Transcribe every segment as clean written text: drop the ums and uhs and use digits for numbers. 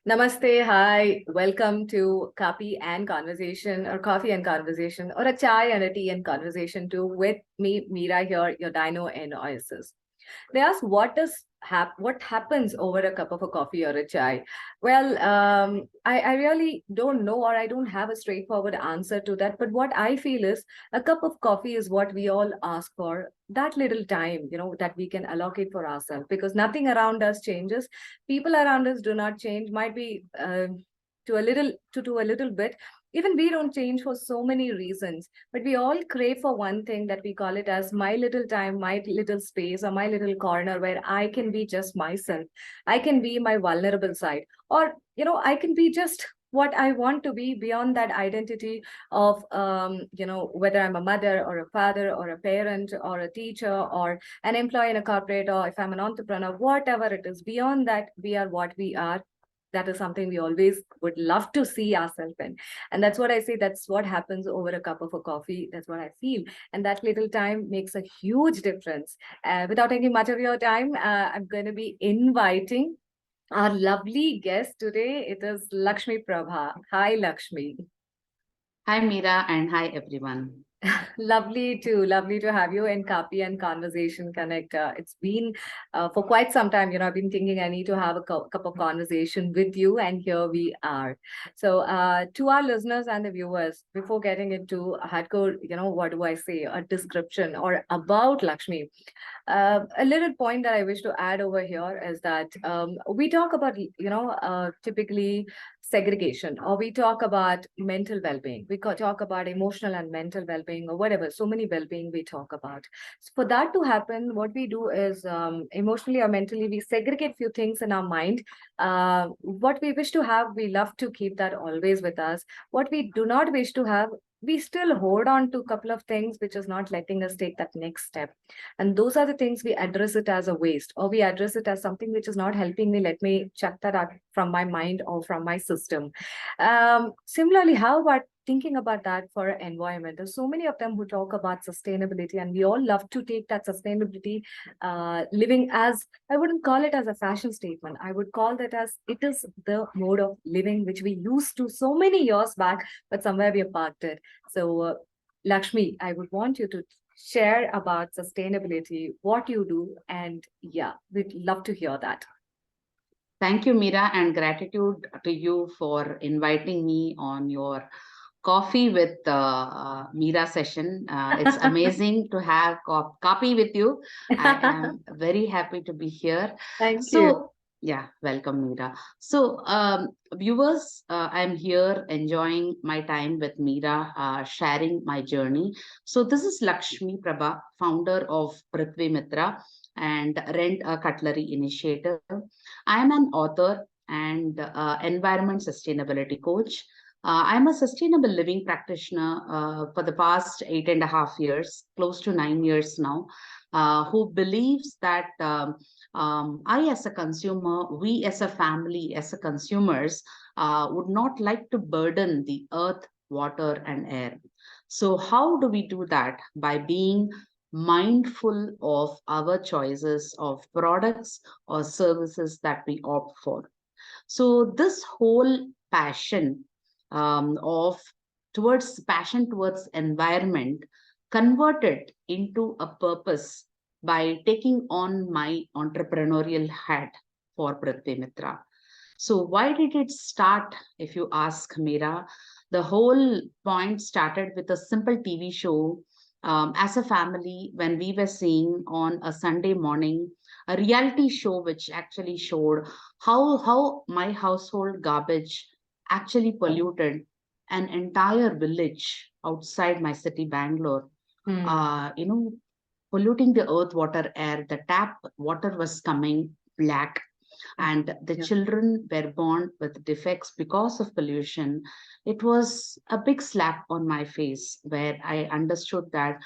Namaste, hi, welcome to Kaapi and Conversation or Coffee and Conversation or a chai and a tea and conversation too with me, Meera here, your DinoinOasis. They ask what happens over a cup of a coffee or a chai. Well, I really don't know, or I don't have a straightforward answer to that. But what I feel is a cup of coffee is what we all ask for. That little time, that we can allocate for ourselves, because nothing around us changes. People around us do not change. Might be to a little bit. Even we don't change for so many reasons, but we all crave for one thing that we call it as my little time, my little space, or my little corner where I can be just myself. I can be my vulnerable side, or I can be just what I want to be beyond that identity of whether I'm a mother or a father or a parent or a teacher or an employee in a corporate, or if I'm an entrepreneur, whatever it is. Beyond that, we are what we are. That is something we always would love to see ourselves in. And that's what I say. That's what happens over a cup of a coffee. That's what I feel. And that little time makes a huge difference. Without taking much of your time, I'm going to be inviting our lovely guest today. It is Lakshmipraba. Hi, Lakshmi. Hi, Meera, and hi, everyone. Lovely to have you in Kaapi and Conversation Connect. It's been for quite some time. I've been thinking I need to have a cup of conversation with you, and here we are. So, to our listeners and the viewers, before getting into hardcore, what do I say, a description or about Lakshmi, a little point that I wish to add over here is that we talk about, typically segregation, or we talk about mental well-being. We talk about emotional and mental well-being, or whatever. So many well-being we talk about. So for that to happen, what we do is emotionally or mentally, we segregate few things in our mind. What we wish to have, we love to keep that always with us. What we do not wish to have, we still hold on to a couple of things which is not letting us take that next step. And those are the things we address it as a waste, or we address it as something which is not helping me. Let me chuck that out from my mind or from my system. Similarly, how about thinking about that for environment? There's so many of them who talk about sustainability, and we all love to take that sustainability living as, I wouldn't call it as a fashion statement. I would call that as it is the mode of living which we used to so many years back, but somewhere we have parked it. So, Lakshmi, I would want you to share about sustainability, what you do, and yeah, we'd love to hear that. Thank you, Meera, and gratitude to you for inviting me on your coffee with Meera session. It's amazing to have Kaapi with you. I am very happy to be here. Thank you. So, yeah, welcome, Meera. So, viewers, I'm here enjoying my time with Meera, sharing my journey. So, this is Lakshmipraba, founder of Prithvimitra and Rent a Cutlery Initiative. I am an author and environment sustainability coach. I'm a sustainable living practitioner for the past 8.5 years, close to 9 years now, who believes that I, as a consumer, we as a family, as a consumers, would not like to burden the earth, water, and air. So, how do we do that? By being mindful of our choices of products or services that we opt for. So, this whole of passion towards environment converted into a purpose by taking on my entrepreneurial hat for Prithvimitra. So why did it start, if you ask Meera? The whole point started with a simple TV show. As a family, when we were seeing on a Sunday morning a reality show which actually showed how my household garbage actually polluted an entire village outside my city, Bangalore. Hmm. You know, polluting the earth, water, air. The tap water was coming black, and the Yeah. children were born with defects because of pollution. It was a big slap on my face where I understood that,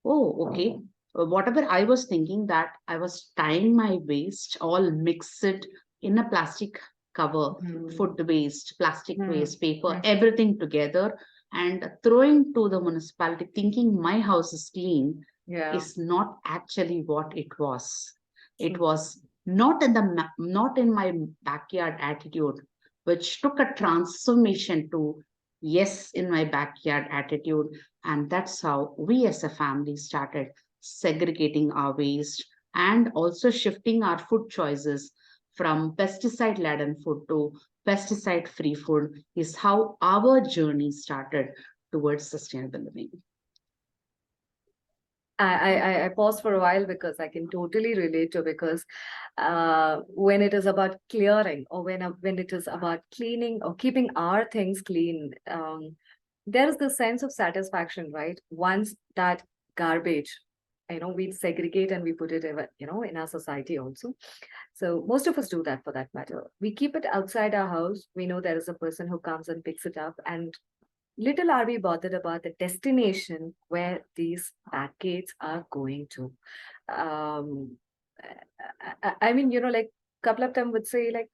oh, okay, whatever I was thinking, that I was tying my waste, all mixed in a plastic cover, Hmm. food waste, plastic Hmm. waste, paper, Hmm. everything together, and throwing to the municipality, thinking my house is clean, Yeah. is not actually what it was. It True. was not in my backyard attitude which took a transformation to yes in my backyard attitude. And that's how we as a family started segregating our waste and also shifting our food choices from pesticide laden food to pesticide free food, is how our journey started towards sustainable living. I paused for a while because I can totally relate to, because when it is about clearing, or when it is about cleaning or keeping our things clean, there is this sense of satisfaction, right? Once that garbage, we segregate and we put it in our society also. So most of us do that, for that matter. We keep it outside our house. We know there is a person who comes and picks it up, and little are we bothered about the destination where these packets are going to. I mean, like, couple of them would say, like,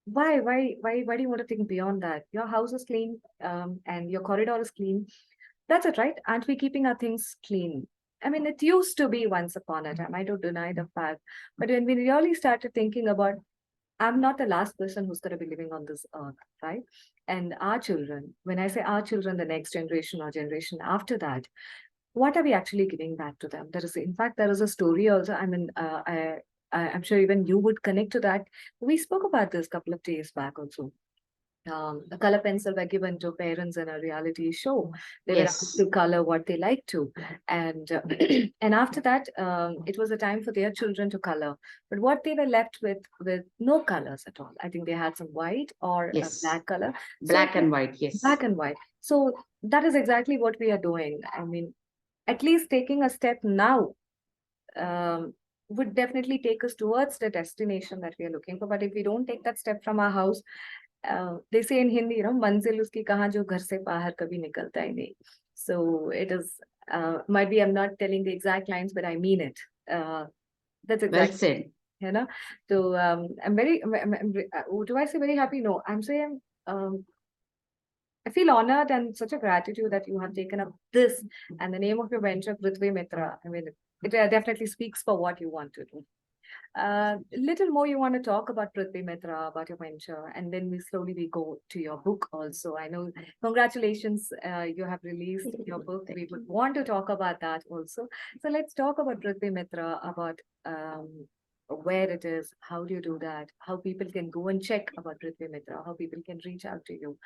why do you want to think beyond that? Your house is clean, and your corridor is clean. That's it, right? Aren't we keeping our things clean? I mean, it used to be once upon a time. I don't deny the fact. But when we really started thinking about, I'm not the last person who's going to be living on this earth, right? And our children, when I say our children, the next generation or generation after that, what are we actually giving back to them? In fact, there is a story also. I mean, I'm sure even you would connect to that. We spoke about this a couple of days back also. A color pencil were given to parents in a reality show. They were asked to color what they like to, and and after that, it was a time for their children to color. But what they were left with no colors at all. I think they had some white or a black color. Black and white, yes. Black and white. So that is exactly what we are doing. I mean, at least taking a step now would definitely take us towards the destination that we are looking for. But if we don't take that step from our house, they say in Hindi, manzil uski kahan jo ghar se bahar kabhi nikalta hi nahi. So it is, might be I'm not telling the exact lines, but I mean it. That's exactly. Well said. So I'm do I say very happy? No, I'm saying I feel honored and such a gratitude that you have taken up this and the name of your venture, Prithvimitra. I mean, it definitely speaks for what you want to do. Little more you want to talk about Prithvimitra, about your venture, and then we go to your book also. I know, congratulations, you have released your book. We would want to talk about that also. So let's talk about Prithvimitra, about where it is, how do you do that, how people can go and check about Prithvimitra, how people can reach out to you,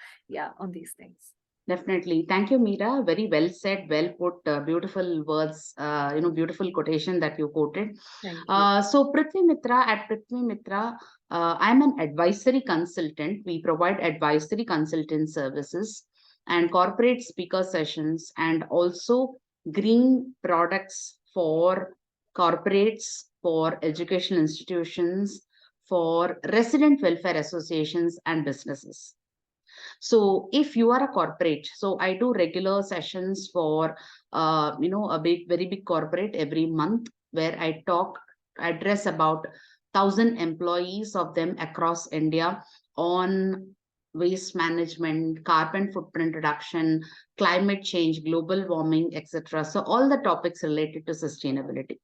on these things. Definitely. Thank you, Meera. Very well said, well put, beautiful words, beautiful quotation that you quoted. Thank you. So at Prithvimitra, I'm an advisory consultant. We provide advisory consultant services and corporate speaker sessions, and also green products for corporates, for educational institutions, for resident welfare associations and businesses. So if you are a corporate, so I do regular sessions for, very big corporate every month, where I address about 1,000 employees of them across India on waste management, carbon footprint reduction, climate change, global warming, etc. So all the topics related to sustainability.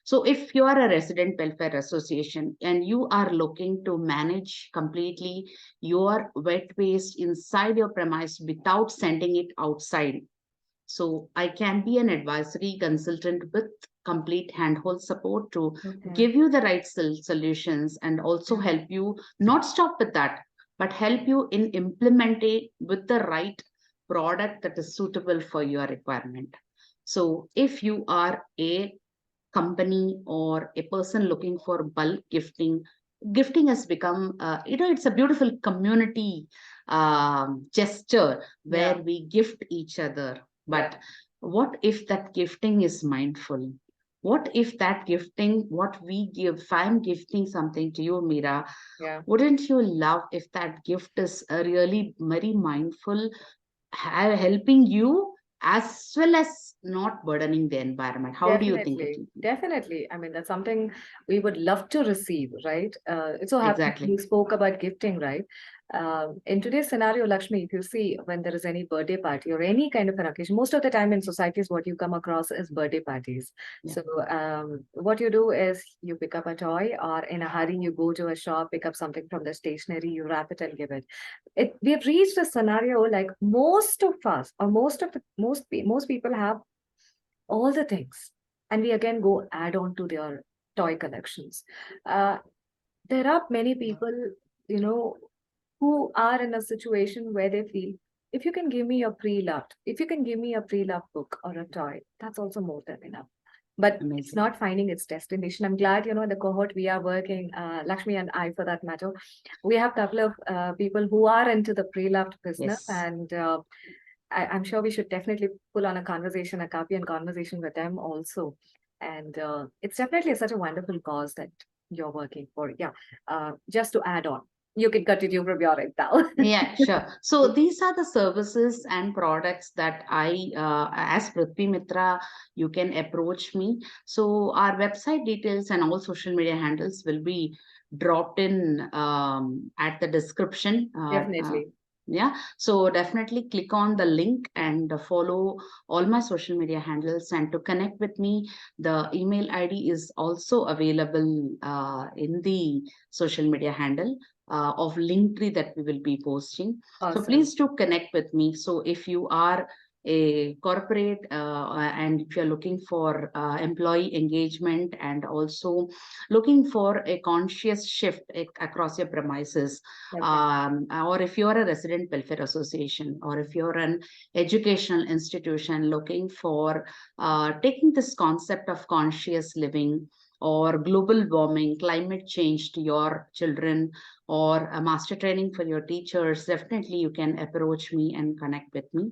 So if you are a resident welfare association and you are looking to manage completely your wet waste inside your premise without sending it outside, so I can be an advisory consultant with complete handhold support to give you the right solutions, and also help you not stop with that, but help you in implementing with the right product that is suitable for your requirement. So if you are a company or a person looking for bulk gifting has become, it's a beautiful community gesture where we gift each other. But what if that gifting is mindful? What if that gifting, what we give, if I'm gifting something to you, Meera, wouldn't you love if that gift is really very mindful, helping you as well as not burdening the environment? How do you think it? Definitely. I mean, that's something we would love to receive, right? It's so happy Exactly. you spoke about gifting, right? In today's scenario, Lakshmi, if you see when there is any birthday party or any kind of an occasion, most of the time in societies, what you come across is birthday parties. Yeah. So what you do is you pick up a toy, or in a hurry, you go to a shop, pick up something from the stationery, you wrap it and give it. We have reached a scenario like most of us, or most people have all the things, and we again go add on to their toy collections. There are many people, you know, who are in a situation where they feel, if you can give me a pre-loved, if you can give me a pre-loved book or a toy, that's also more than enough. But Amazing. It's not finding its destination. I'm glad, the cohort we are working, Lakshmi and I, for that matter, we have a couple of people who are into the pre-loved business, Yes. and I'm sure we should definitely pull on a conversation, a Kaapi and conversation with them also. And it's definitely such a wonderful cause that you're working for. Yeah. Just to add on, you can continue from your end now. Yeah, sure. So these are the services and products that as Prithvimitra, you can approach me. So our website details and all social media handles will be dropped in at the description. Definitely. Yeah, so definitely click on the link and follow all my social media handles. And to connect with me, the email ID is also available in the social media handle of Linktree that we will be posting. Awesome. So please do connect with me. So if you are a corporate and if you're looking for employee engagement and also looking for a conscious shift across your premises, or if you're a resident welfare association, or if you're an educational institution looking for taking this concept of conscious living or global warming, climate change to your children, or a master training for your teachers, definitely you can approach me and connect with me.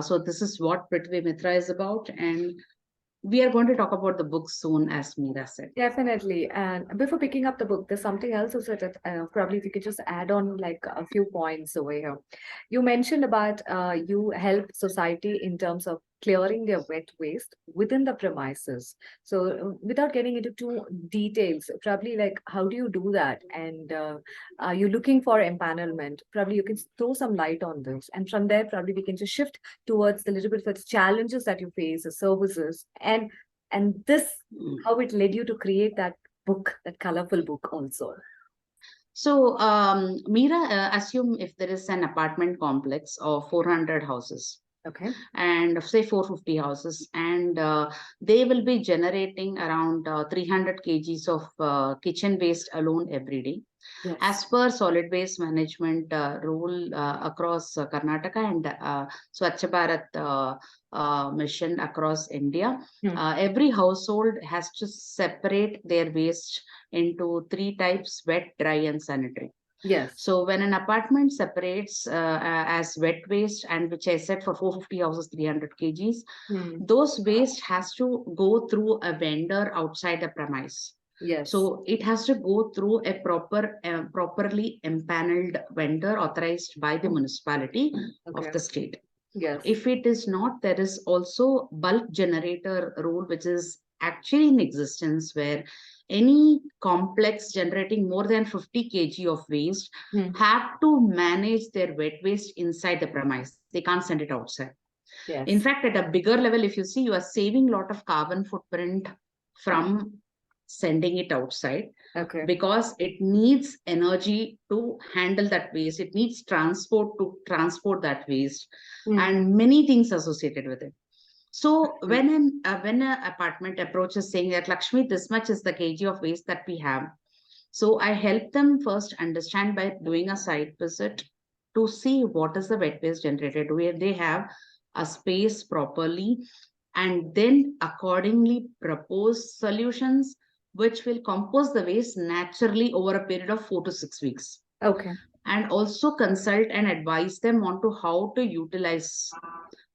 So this is what Prithvimitra is about, and we are going to talk about the book soon, as Meera said. Definitely. And before picking up the book, there's something else also that probably if you could just add on like a few points over here. You mentioned about you help society in terms of clearing their wet waste within the premises. So without getting into too details, probably like how do you do that? And are you looking for empanelment? Probably you can throw some light on this. And from there, probably we can just shift towards the little bit of the challenges that you face, the services, and this how it led you to create that book, that colorful book also. So, Meera, assume if there is an apartment complex of 400 houses. Okay. And say 450 houses, and they will be generating around 300 kgs of kitchen waste alone every day. Yes. As per solid waste management rule across Karnataka and Swachh Bharat mission across India, every household has to separate their waste into 3 types: wet, dry, and sanitary. Yes. So when an apartment separates as wet waste, and which I said for 450 houses, 300 kgs, those waste has to go through a vendor outside the premise. Yes. So it has to go through a properly empaneled vendor authorized by the municipality of the state. Yes. If it is not, there is also bulk generator rule, which is actually in existence, where any complex generating more than 50 kg of waste have to manage their wet waste inside the premise. They can't send it outside. Yes. In fact, at a bigger level, if you see, you are saving a lot of carbon footprint from sending it outside. Okay. Because it needs energy to handle that waste. It needs transport to transport that waste, and many things associated with it. So when an apartment approaches saying that, Lakshmi, this much is the kg of waste that we have. So I help them first understand by doing a site visit to see what is the wet waste generated, where they have a space properly, and then accordingly propose solutions which will compose the waste naturally over a period of 4 to 6 weeks. Okay. And also consult and advise them on to how to utilize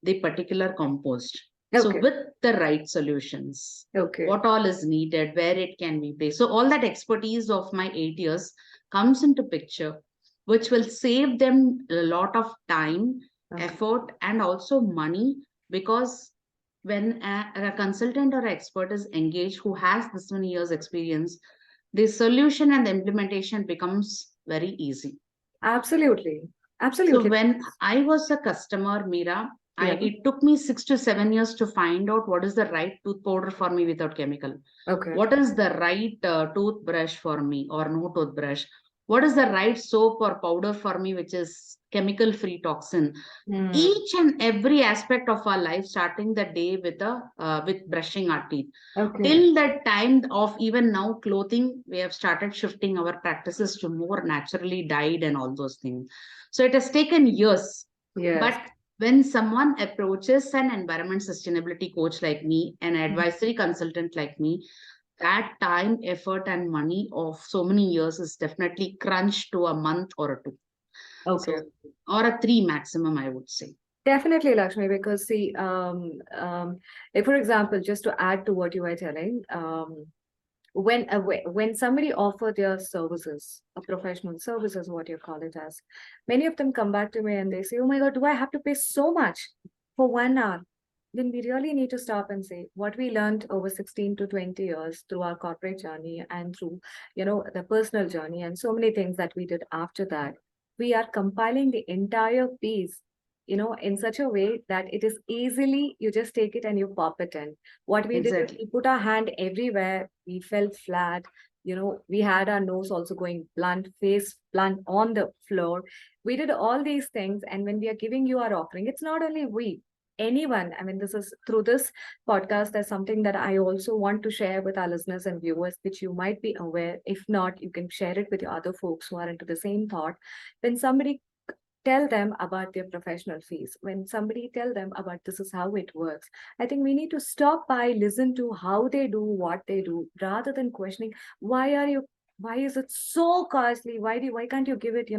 the particular compost. Okay. So with the right solutions, what all is needed, where it can be placed. So all that expertise of my 8 years comes into picture, which will save them a lot of time, effort, and also money, because when a consultant or expert is engaged who has this many years experience, the solution and the implementation becomes very easy. Absolutely. So Absolutely. when I was a customer, Meera, Yeah. it took me 6 to 7 years to find out what is the right tooth powder for me without chemical. Okay. What is the right toothbrush for me or no toothbrush? What is the right soap or powder for me, which is chemical free toxin? Hmm. Each and every aspect of our life, starting the day with brushing our teeth. Okay. Till that time of even now clothing, we have started shifting our practices to more naturally dyed and all those things. So it has taken years. Yes. But when someone approaches an environment sustainability coach like me, an advisory consultant like me, that time, effort, and money of so many years is definitely crunched to a month or a two. Okay. So, or a three maximum, I would say. Definitely, Lakshmi, because see, if, for example, just to add to what you were telling, when somebody offer their services, a professional services, what you call it as, many of them come back to me and they say, "Oh my God, do I have to pay so much for 1 hour?" Then we really need to stop and say what we learned over 16 to 20 years through our corporate journey and through, the personal journey and so many things that we did after that. We are compiling the entire piece, in such a way that it is easily, you just take it and you pop it in. What we did is Exactly. we put our hand everywhere, we fell flat, we had our nose also going blunt, face blunt on the floor. We did all these things, and when we are giving you our offering, it's not only we, anyone. I mean, this is through this podcast, there's something that I also want to share with our listeners and viewers, which you might be aware. If not, you can share it with your other folks who are into the same thought. When somebody tell them about their professional fees, when somebody tell them about this is how it works, I think we need to stop by, listen to how they do what they do, rather than questioning why is it so costly, why can't you give it,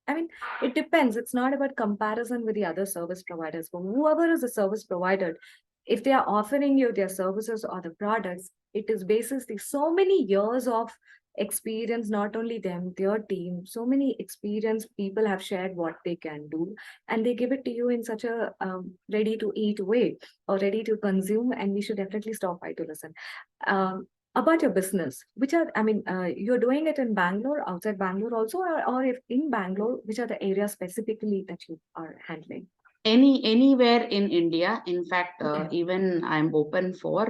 I mean, it depends. It's not about comparison with the other service providers, but whoever is a service provider, if they are offering you their services or the products, it is basis the so many years of experience, not only them, their team, so many experienced people have shared what they can do, and they give it to you in such a ready to eat way or ready to consume, and we should definitely stop by to listen. About your business, which are, I mean, you're doing it in Bangalore, outside Bangalore also, or if in Bangalore, which are the areas specifically that you are handling? Anywhere in India. In fact, Okay. even I'm open for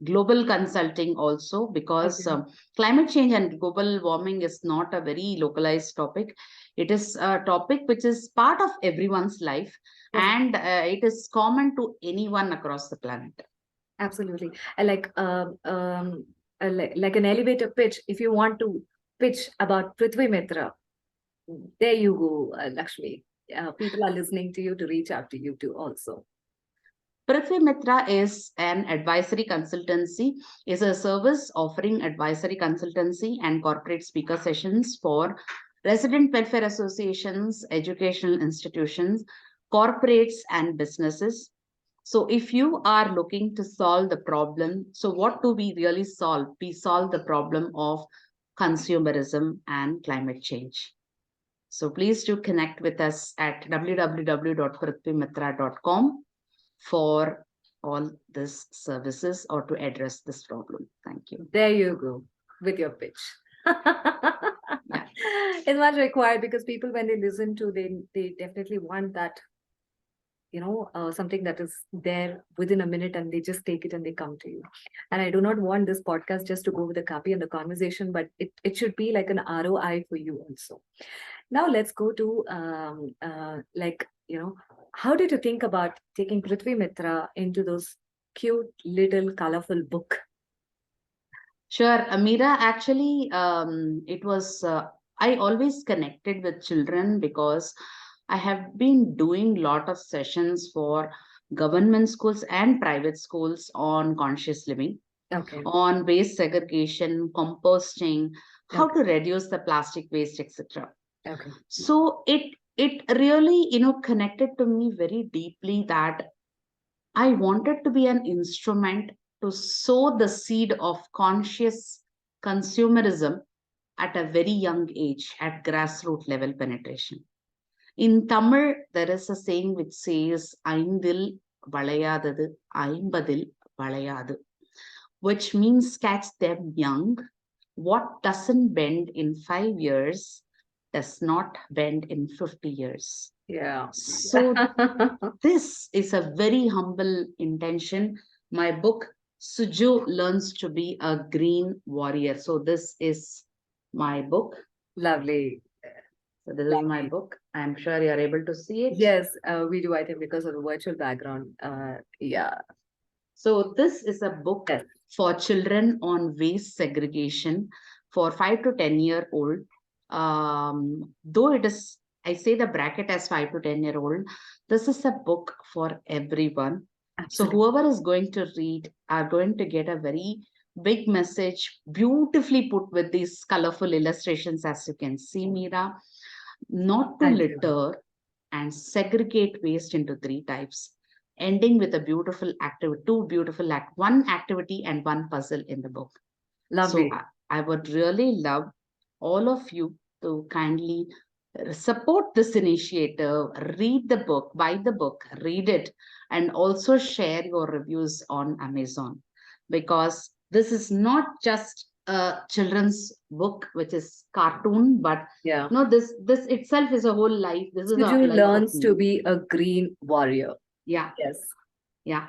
global consulting also, because Okay. climate change and global warming is not a very localized topic. It is a topic which is part of everyone's life, Yes, and it is common to anyone across the planet. absolutely. I like an elevator pitch. If you want to pitch about Prithvimitra, there you go, Lakshmi. People are listening to you to reach out to you too also. Prithvimitra is an advisory consultancy, is a service offering advisory consultancy and corporate speaker sessions for resident welfare associations, educational institutions, corporates, and businesses. So if you are looking to solve the problem, so what do we really solve? We solve the problem of consumerism and climate change. So please do connect with us at www.prithvimitra.com for all these services or to address this problem. Thank you. There you go with your pitch. Yeah. It's much required because people, when they listen to, they definitely want that, something that is there within a minute, and they just take it and they come to you. And I do not want this podcast just to go with the copy and the conversation, but it should be like an ROI for you also. Now let's go to how did you think about taking Prithvimitra into those cute little colorful book? Sure, Amira. Actually, it was, I always connected with children because I have been doing lot of sessions for government schools and private schools on conscious living, Okay. on waste segregation, composting, how to reduce the plastic waste, etc. Okay. So it really, connected to me very deeply that I wanted to be an instrument to sow the seed of conscious consumerism at a very young age, at grassroots level penetration. In Tamil, there is a saying which says, "Aindil valayadadu, aimbadil valayadu," which means catch them young. What doesn't bend in 5 years does not bend in 50 years. Yeah. So this is a very humble intention. My book, Suju Learns to be a Green Warrior. So this is my book. Lovely. So this is my book. I'm sure you are able to see it. Yes, we do, I think, because of the virtual background. Yeah. So this is a book Yes. for children on waste segregation for 5 to 10-year-old. Though it is, I say the bracket as 5 to 10-year-old, this is a book for everyone. So Absolutely. whoever is going to read are going to get a very big message, beautifully put with these colorful illustrations, as you can see, Meera. Not to Thank you. litter and segregate waste into 3 types, ending with a beautiful activity, 2 beautiful one activity and 1 puzzle in the book. Lovely. So I would really love all of you to kindly support this initiative, read the book, buy the book, read it, and also share your reviews on Amazon, because this is not just a children's book, which is cartoon, but Yeah. no, this itself is a whole life. This is a Suju life of learns to me. be a green warrior. Yeah. Yes. Yeah.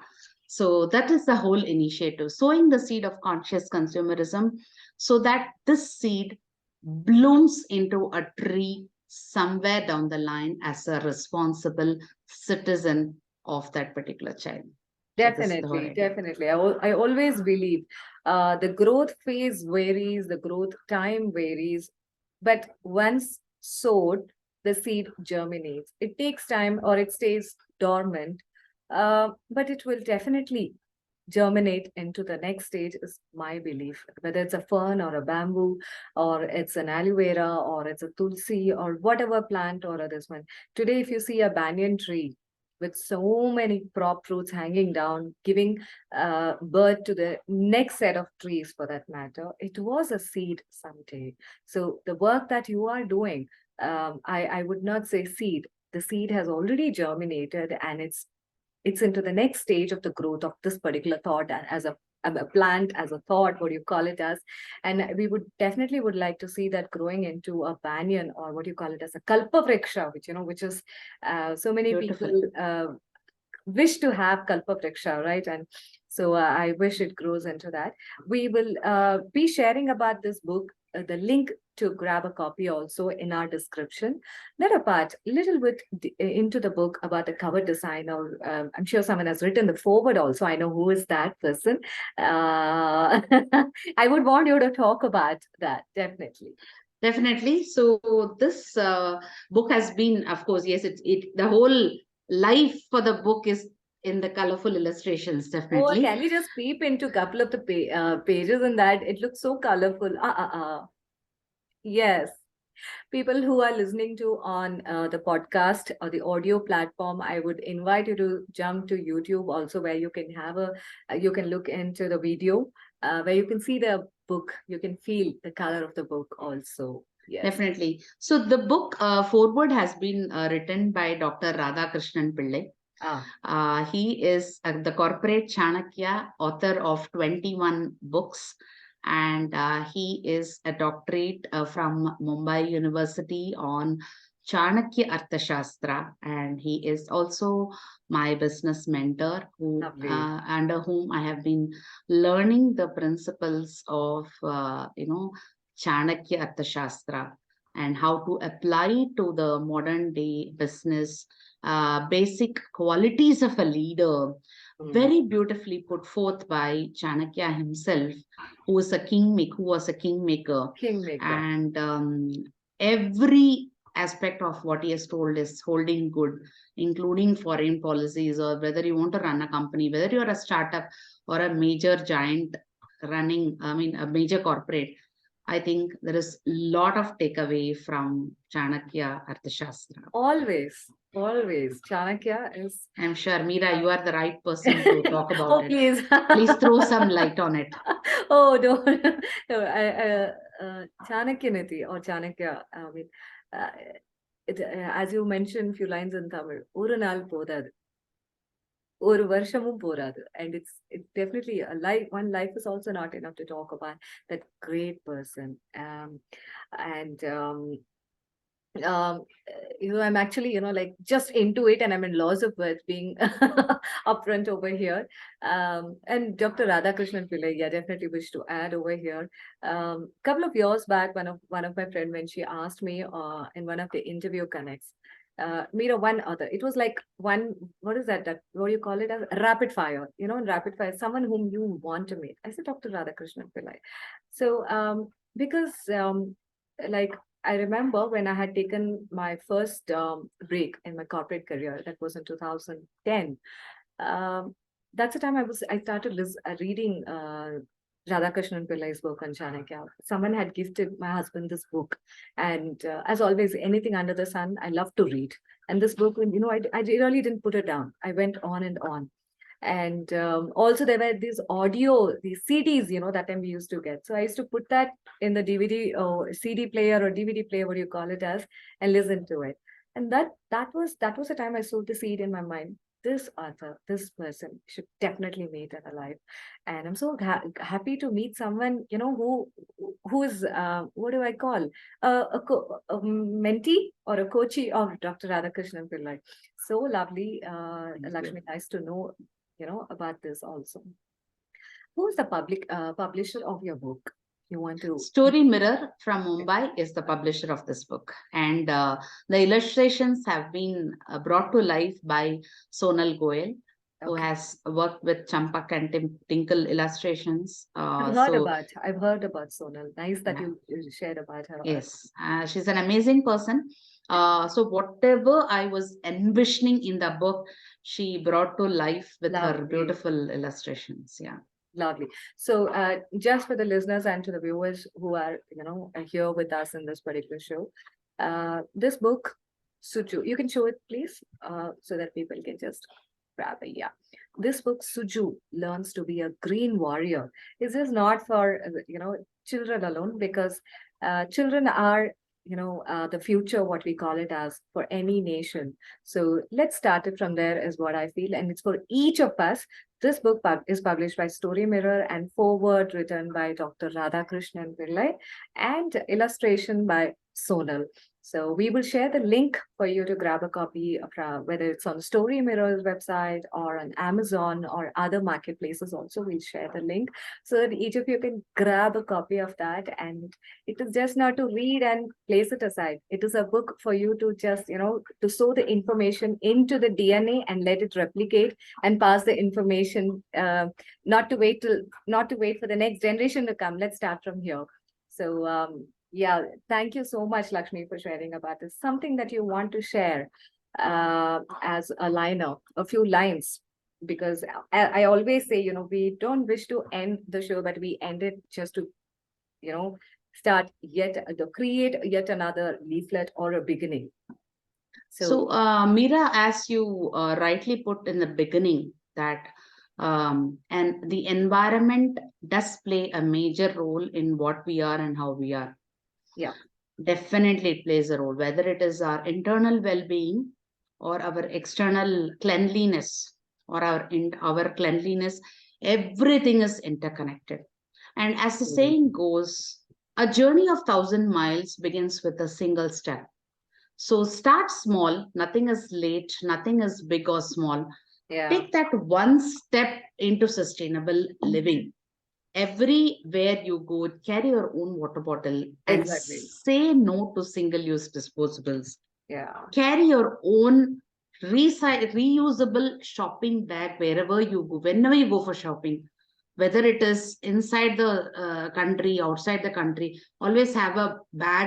So that is the whole initiative, sowing the seed of conscious consumerism so that this seed blooms into a tree somewhere down the line as a responsible citizen of that particular child. So this is the whole Definitely, idea. definitely. I always believe the growth phase varies, the growth time varies, but once sowed, the seed germinates. It takes time or it stays dormant, but it will definitely germinate into the next stage, is my belief. Whether it's a fern or a bamboo, or it's an aloe vera, or it's a tulsi, or whatever plant or this one. Today, if you see a banyan tree with so many crop fruits hanging down, giving birth to the next set of trees for that matter, it was a seed someday. So the work that you are doing, I would not say seed. The seed has already germinated, and it's into the next stage of the growth of this particular thought as a plant, as a thought, what do you call it as. And we would definitely would like to see that growing into a banyan, or what you call it as a kalpa vriksha, which is so many Beautiful. people wish to have kalpa vriksha, right? And so I wish it grows into that. We will be sharing about this book, the link to grab a copy also in our description. That apart, little bit into the book about the cover design, or I'm sure someone has written the foreword also. I know who is that person. I would want you to talk about that, definitely. Definitely. So this book has been, of course, yes, the whole life for the book is in the colorful illustrations, Oh, definitely. can you just peep into a couple of the pages in that? It looks so colorful. Yes. People who are listening to on the podcast or the audio platform, I would invite you to jump to YouTube also, where you can have you can look into the video, where you can see the book. You can feel the color of the book also. Yes. Definitely. So the book Foreword has been written by Dr. Radhakrishnan Pillai. He is the corporate Chanakya, author of 21 books, and he is a doctorate from Mumbai University on Chanakya Arthashastra, and he is also my business mentor, Lovely. under whom I have been learning the principles of Chanakya Arthashastra and how to apply to the modern day business basic qualities of a leader, very beautifully put forth by Chanakya himself, who was a kingmaker. Kingmaker. And every aspect of what he has told is holding good, including foreign policies, or whether you want to run a company, whether you're a startup or a major giant running, a major corporate. I think there is a lot of takeaway from Chanakya Arthashastra. Always. Chanakya is. I'm sure, Meera, you are the right person to talk about it. Please. Please throw some light on it. Oh, don't. No, Chanakya Neeti or Chanakya, I mean, as you mentioned few lines in Tamil, ஒரு நாள் போதாது, ஒரு வருஷமும் போராது. And it's definitely a life. One life is also not enough to talk about that great person. And um, I'm actually, like just into it, and I'm in laws of words being upfront over here. And Dr. Radhakrishnan Pillai, yeah, definitely wish to add over here. Couple of years back, one of my friend, when she asked me in one of the interview connects, meet one other. It was like one, what is that? That what do you call it? As rapid fire. In rapid fire, someone whom you want to meet. I said Dr. Radhakrishnan Pillai. So because like I remember when I had taken my first break in my corporate career, that was in 2010. Um, that's the time I started reading Radhakrishnan Pillai's book on Chanakya. Someone had gifted my husband this book, and as always, anything under the sun, I love to read. And this book, I really didn't put it down. I went on and on. And also there were these CDs, that time we used to get. So I used to put that in the DVD or CD player or DVD player, what do you call it as, and listen to it. And that was the time I sowed the seed in my mind. This author, this person should definitely meet in alive. And I'm so happy to meet someone, who is, what do I call, a mentee or a coachee of Dr. Radhakrishnan Pillai. So lovely, Lakshmi, nice to know about this also. Who is the publisher of your book? You want to? Story Mirror from Mumbai is the publisher of this book, and the illustrations have been brought to life by Sonal Goyal, who Okay. has worked with Champak and Tinkle illustrations. I've heard about Sonal. Nice that Yeah. you shared about her. Yes, she's an amazing person. So whatever I was envisioning in the book, she brought to life with her Lovely. beautiful illustrations. Yeah. Lovely. So, just for the listeners and to the viewers who are, here with us in this particular show, this book, Suju, you can show it, please, so that people can just grab it. Yeah. This book, Suju, learns to be a green warrior. This is not for, children alone, because children are, the future, what we call it as, for any nation. So let's start it from there, is what I feel. And it's for each of us. This book is published by Story Mirror, and foreword written by Dr. Radhakrishnan Pillai, and illustration by Sonal. So we will share the link for you to grab a copy of, whether it's on Story Mirror's website or on Amazon or other marketplaces also. We'll share the link so that each of you can grab a copy of that. And it is just not to read and place it aside. It is a book for you to just, to sow the information into the DNA and let it replicate and pass the information, not to wait for the next generation to come. Let's start from here. So yeah, thank you so much, Lakshmi, for sharing about this. Something that you want to share as a liner, a few lines, because I always say, we don't wish to end the show, but we end it just to, start create yet another leaflet or a beginning. So, Meera, as you rightly put in the beginning, that and the environment does play a major role in what we are and how we are. Yeah. Definitely, it plays a role, whether it is our internal well-being or our external cleanliness or our cleanliness. Everything is interconnected. And as the saying goes, a journey of 1,000 miles begins with a single step. So start small. Nothing is late. Nothing is big or small. Yeah. Take that one step into sustainable living. Everywhere you go, carry your own water bottle and Exactly. say no to single-use disposables. Yeah. Carry your own reusable shopping bag wherever you go, whenever you go for shopping, whether it is inside the country, outside the country. Always have a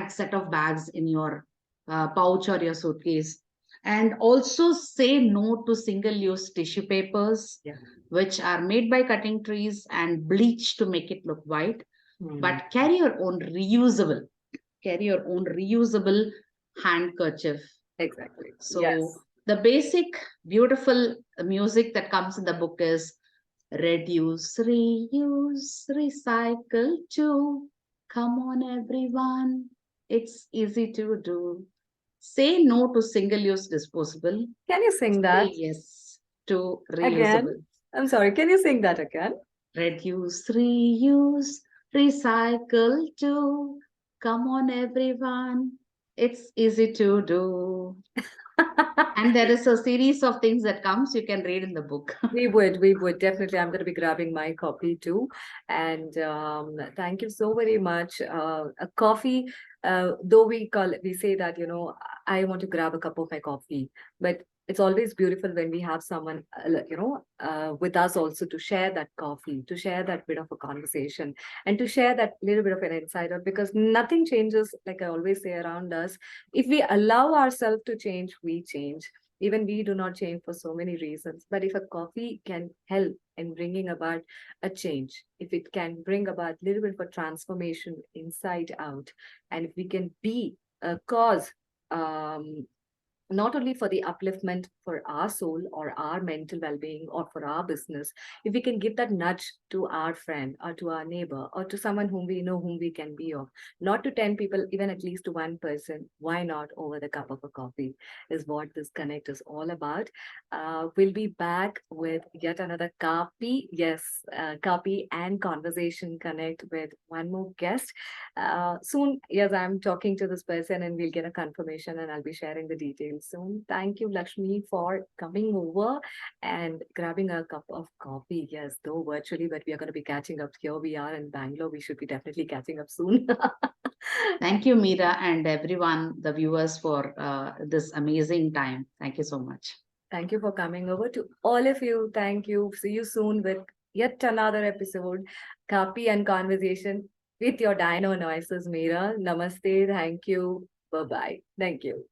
set of bags in your pouch or your suitcase. And also say no to single-use tissue papers, Yeah. which are made by cutting trees and bleached to make it look white. But carry your own reusable handkerchief. Exactly. So Yes. the basic beautiful music that comes in the book is reduce, reuse, recycle too. Come on, everyone. It's easy to do. Say no to single-use disposable. Can you sing that Say yes to again? reusable. I'm sorry. Can you sing that again? Reduce, reuse, recycle too. Come on, everyone. It's easy to do. And there is a series of things that comes you can read in the book. We would definitely. I'm going to be grabbing my copy too. And thank you so very much. A coffee, though we say that, I want to grab a cup of my coffee, but it's always beautiful when we have someone, with us also to share that coffee, to share that bit of a conversation, and to share that little bit of an insider, because nothing changes, like I always say, around us. If we allow ourselves to change, we change. Even we do not change for so many reasons. But if a coffee can help in bringing about a change, if it can bring about a little bit of a transformation inside out, and if we can be a cause, not only for the upliftment for our soul or our mental well-being or for our business, if we can give that nudge to our friend or to our neighbor or to someone whom we know, whom we can be of, not to 10 people, even at least to one person, why not over the cup of a coffee, is what this connect is all about. We'll be back with yet another Kaapi, yes, Kaapi and Conversation Connect with one more guest. Soon, yes, I'm talking to this person and we'll get a confirmation and I'll be sharing the details soon. Thank you, Lakshmi, for coming over and grabbing a cup of coffee. Yes, though virtually, but we are going to be catching up. Here we are in Bangalore. We should be definitely catching up soon. Thank you, Meera, and everyone, the viewers, for this amazing time. Thank you so much. Thank you for coming over. To all of you, thank you. See you soon with yet another episode, Kaapi and Conversation with your DinoinOasis Meera. Namaste. Thank you. Bye-bye. Thank you.